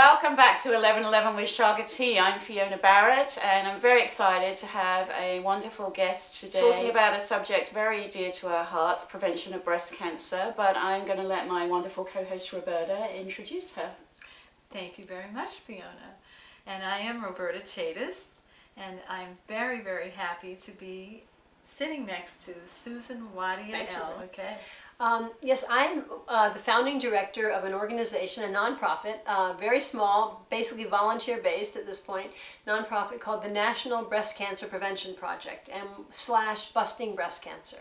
Welcome back to 1111 with Chaga Tea. I'm Fiona Barrett and I'm very excited to have a wonderful guest today talking about a subject very dear to our hearts, prevention of breast cancer, but I'm going to let my wonderful co-host Roberta introduce her. Thank you very much, Fiona. And I am Roberta Chaga, and I'm very, very happy to be sitting next to Susan Wadia-Ells. Okay. Yes, I'm the founding director of an organization, a nonprofit, very small, basically volunteer-based at this point, nonprofit called the National Breast Cancer Prevention Project, / Busting Breast Cancer.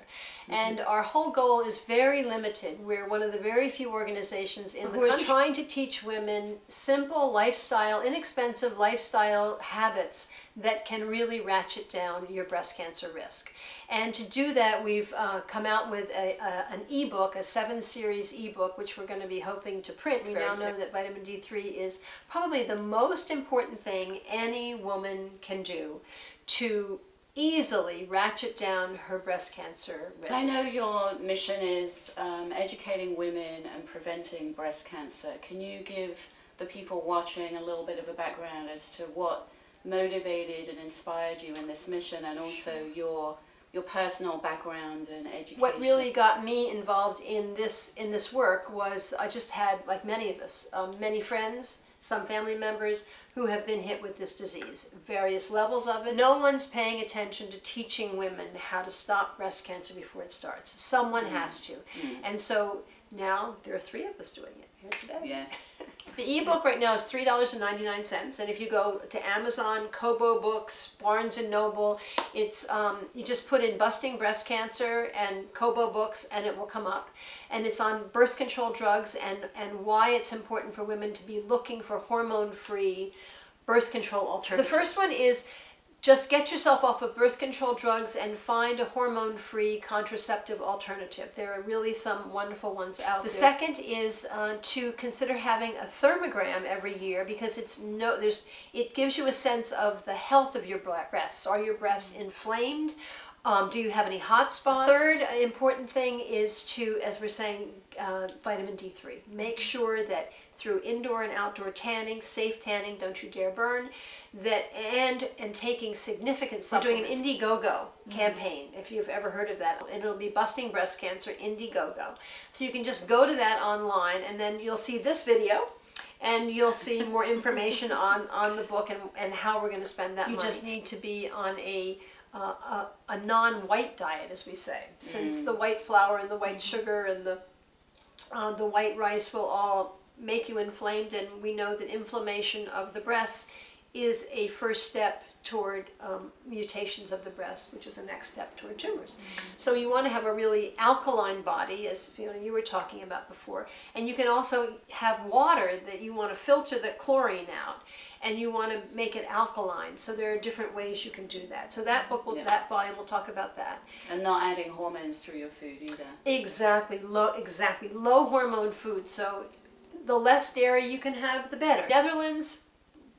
And our whole goal is very limited. We're one of the very few organizations in the country trying to teach women simple lifestyle, inexpensive lifestyle habits that can really ratchet down your breast cancer risk. And to do that, we've come out with an ebook, a 7-series ebook, which we're going to be hoping to print. We now know that vitamin D3 is probably the most important thing any woman can do to easily ratchet down her breast cancer risk. I know your mission is educating women and preventing breast cancer. Can you give the people watching a little bit of a background as to what motivated and inspired you in this mission, and also your personal background and education? What really got me involved in this work was I just had, like many of us, many friends, some family members who have been hit with this disease, various levels of it. No one's paying attention to teaching women how to stop breast cancer before it starts. Someone has to. And so now there are 3 of us doing it here today. Yes. The ebook right now is $3.99, and if you go to Amazon, Kobo Books, Barnes & Noble, it's you just put in Busting Breast Cancer and Kobo Books and it will come up. And it's on birth control drugs and why it's important for women to be looking for hormone-free birth control alternatives. The first one is just get yourself off of birth control drugs and find a hormone-free contraceptive alternative. There are really some wonderful ones out there. The second is to consider having a thermogram every year, because it gives you a sense of the health of your breasts. Are your breasts inflamed? Do you have any hot spots? Third important thing is to, as we're saying, vitamin D3. Make sure that through indoor and outdoor tanning, safe tanning, don't you dare burn, and taking significant supplements. We're doing an Indiegogo campaign, if you've ever heard of that. And it'll be Busting Breast Cancer Indiegogo. So you can just go to that online, and then you'll see this video, and you'll see more information on the book and how we're going to spend that money. You just need to be on a non-white diet, as we say, since the white flour and the white sugar and the white rice will all make you inflamed, and we know that inflammation of the breasts is a first step toward mutations of the breast, which is the next step toward tumors. So you want to have a really alkaline body, as Fiona, you were talking about before, and you can also have water that you want to filter the chlorine out, and you want to make it alkaline. So there are different ways you can do that. So that book, that volume will talk about that. And not adding hormones through your food either. Exactly, low hormone food. So the less dairy you can have, the better. Netherlands,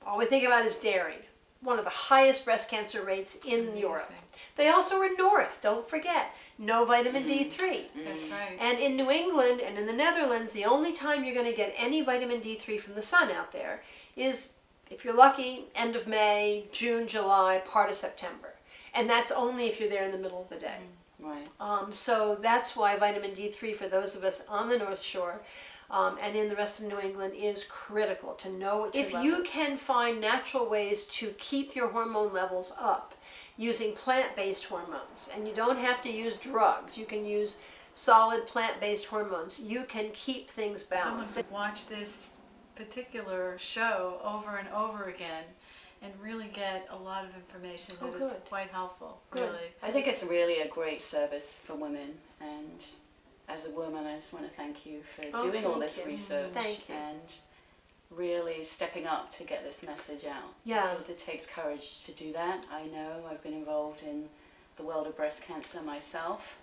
all we think about is dairy. One of the highest breast cancer rates in Europe. They also are north, don't forget. No vitamin D3. That's right. And in New England and in the Netherlands, the only time you're going to get any vitamin D3 from the sun out there is, if you're lucky, end of May, June, July, part of September. And that's only if you're there in the middle of the day. Right. So that's why vitamin D3 for those of us on the North Shore and in the rest of New England is critical to know what you're. If you can find natural ways to keep your hormone levels up using plant-based hormones, and you don't have to use drugs, you can use solid plant-based hormones, you can keep things balanced. Someone could watch this particular show over and over again and really get a lot of information that is quite helpful, really. I think it's really a great service for women, and as a woman, I just want to thank you for doing all this research and really stepping up to get this message out. Yeah. Because it takes courage to do that. I know I've been involved in the world of breast cancer myself,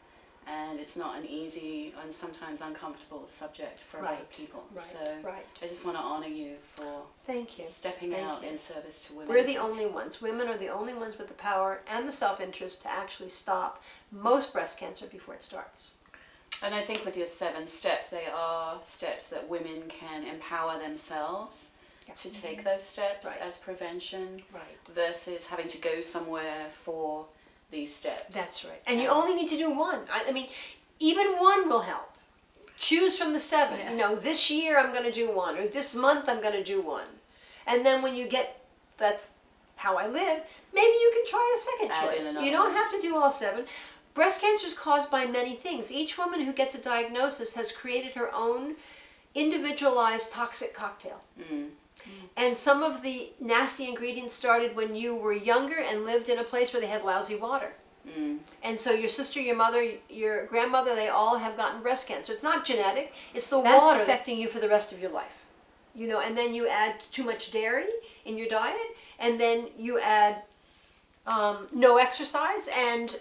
and it's not an easy and sometimes uncomfortable subject for a lot of people. So I just want to honor you for stepping out in service to women. We're the only ones. Women are the only ones with the power and the self-interest to actually stop most breast cancer before it starts. And I think with your 7 steps, they are steps that women can empower themselves to take those steps Right. as prevention Right. versus having to go somewhere for these steps. That's right. And you only need to do one. I mean, even one will help. Choose from the 7. Yes. You know, this year I'm going to do one, or this month I'm going to do one. And then when you get, that's how I live, maybe you can try a second Add in choice. another You don't one. have to do all 7. Breast cancer is caused by many things. Each woman who gets a diagnosis has created her own individualized toxic cocktail. Mm. And some of the nasty ingredients started when you were younger and lived in a place where they had lousy water. Mm. And so your sister, your mother, your grandmother, they all have gotten breast cancer. It's not genetic, it's the That's water right. affecting you for the rest of your life. You know, and then you add too much dairy in your diet, and then you add no exercise and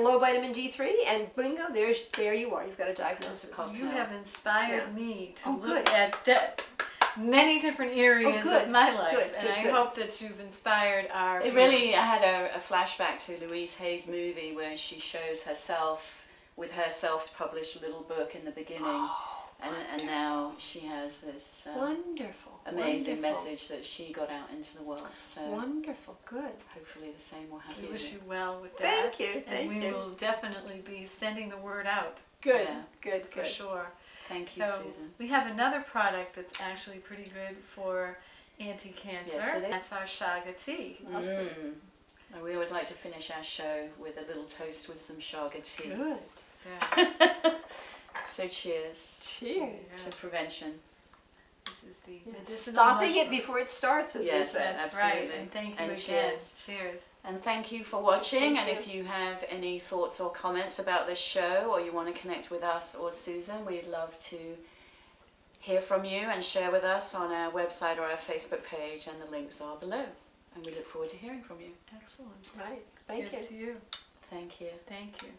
low vitamin D3, and bingo, there you are. You've got a diagnosis. You have inspired me to Oh, look good. at many different areas good. of my life, Good, and good, I good. hope that you've inspired our It really, viewers. I had a flashback to Louise Hay's movie where she shows herself with her self-published little book in the beginning, and now she has this Wonderful. amazing wonderful. message that she got out into the world. So Wonderful. Good. hopefully the same will happen. We wish you well with that. Thank you. And Thank we you. will definitely be sending the word out Good. Yeah. Good. for Good. sure. Thank you, So Susan. we have another product that's actually pretty good for anti-cancer. Yes, it is. That's our Chaga tea. Mm. And we always like to finish our show with a little toast with some Chaga tea. Good. So So cheers Cheers. to prevention. this is the medicinal Stopping it mushroom. before it starts, as Yes. we say. That's Absolutely. right. And thank you And again. cheers. Cheers. And thank you for watching. Thank And you. if you have any thoughts or comments about this show, or you want to connect with us or Susan, we'd love to hear from you and share with us on our website or our Facebook page, and the links are below. And we look forward to hearing from you. Excellent. Right. Thank Here's you. to you. Thank you. Thank you.